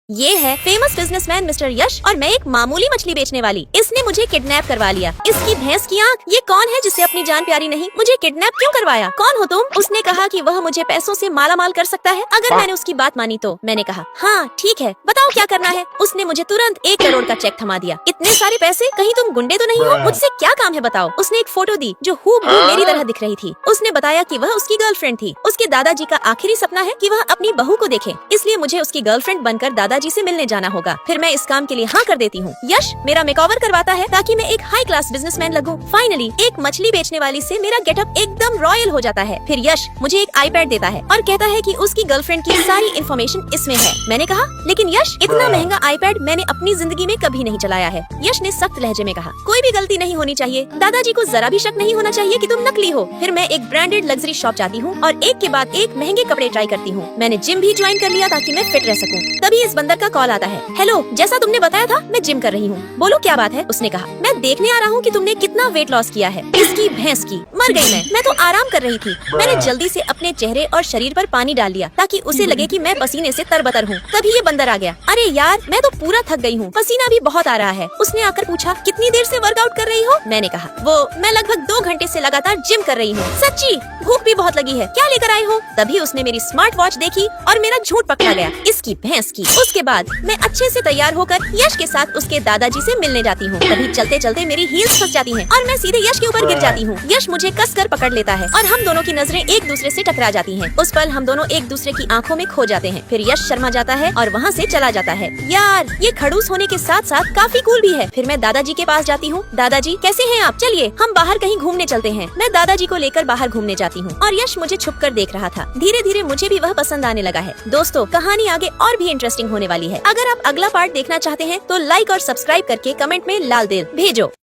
ये है famous businessman mister यश और मैं एक मामूली मछली बेचने वाली। इसने मुझे किडनैप करवा लिया। इसकी भैंस की आंख, ये कौन है जिससे अपनी जान प्यारी नहीं? मुझे किडनैप क्यों करवाया? कौन हो तुम? उसने कहा कि वह मुझे पैसों से माला माल कर सकता है अगर मैंने उसकी बात मानी तो। मैंने कहा हाँ ठीक है, बताओ क्या करना है। उसने मुझे तुरंत 1 करोड़ का चेक थमा दिया। इतने सारे पैसे, कहीं तुम गुंडे तो नहीं हो? मुझसे क्या काम है बताओ। उसने एक फोटो दी जो हूबहू मेरी तरह दिख रही थी। उसने बताया कि वह उसकी गर्लफ्रेंड थी। उसके दादाजी का आखिरी सपना है कि वह अपनी बहू को देखे, इसलिए मुझे उसकी गर्लफ्रेंड बनकर दादाजी से मिलने जाना होगा। फिर मैं इस काम के लिए हाँ कर देती हूँ। यश मेरा मेकओवर करवाता है ताकि मैं एक हाई क्लास बिजनेसमैन लगूं। फाइनली एक मछली बेचने वाली से मेरा गेटअप एकदम रॉयल हो जाता है। फिर यश मुझे एक आईपैड देता है और कहता है कि उसकी गर्लफ्रेंड की सारी इन्फॉर्मेशन इसमें है। मैंने कहा लेकिन यश, इतना महंगा आईपैड मैंने अपनी जिंदगी में कभी नहीं चलाया है। यश ने सख्त लहजे में कहा, कोई भी गलती नहीं होनी चाहिए, दादाजी को जरा भी शक नहीं होना चाहिए कि तुम नकली हो। फिर मैं एक ब्रांडेड लग्जरी शॉप जाती हूँ और एक के बाद एक महंगे कपड़े ट्राई करती हूँ। मैंने जिम भी ज्वाइन कर लिया ताकि मैं फिट रह सकूँ। तभी इस बंदर का कॉल आता है। हेलो, जैसा तुमने बताया था मैं जिम कर रही हूँ, बोलो क्या बात है। उसने कहा मैं देखने आ रहा हूँ कि तुमने कितना वेट लॉस किया है। इसकी भैंस की, मर गई मैं तो आराम कर रही थी। मैंने जल्दी से अपने चेहरे और शरीर पर पानी डाल लिया ताकि उसे लगे कि मैं पसीने से तरबतर हूँ। तभी ये बंदर आ गया। अरे यार, मैं तो पूरा थक गई हूँ, पसीना भी बहुत आ रहा है। उसने आकर पूछा कितनी देर से वर्कआउट कर रही हो? मैंने कहा मैं लगभग 2 घंटे से लगातार जिम कर रही हूँ। सच्ची? भूख भी बहुत लगी है, क्या लेकर आए हो? तभी उसने मेरी स्मार्ट वॉच देखी और मेरा झूठ पकड़ा गया। इसकी भैंस की। उसके बाद मैं अच्छे से तैयार होकर यश के साथ उसके दादाजी से मिलने जाती हूँ। तभी चलते चलते मेरी हील्स फंस जाती हैं और मैं सीधे यश के ऊपर गिर जाती हूँ। यश मुझे कसकर पकड़ लेता है और हम दोनों की नजरें एक दूसरे से टकरा जाती हैं। उस पल हम दोनों एक दूसरे की आंखों में खो जाते हैं। फिर यश शर्मा जाता है और वहाँ से चला जाता है। यार, ये खड़ूस होने के साथ साथ काफी कूल भी है। फिर मैं दादाजी के पास जाती हूँ। दादाजी कैसे हैं आप? चलिए हम बाहर कहीं घूमने चलते हैं। मैं दादाजी को लेकर बाहर घूमने जाती हूँ और यश मुझे छुपकर देख रहा था। धीरे धीरे मुझे भी वह पसंद आने लगा है। दोस्तों, कहानी आगे और भी इंटरेस्टिंग होने वाली है। अगर आप अगला पार्ट देखना चाहते हैं तो लाइक और सब्सक्राइब करके कमेंट में लाल दिल भेजो।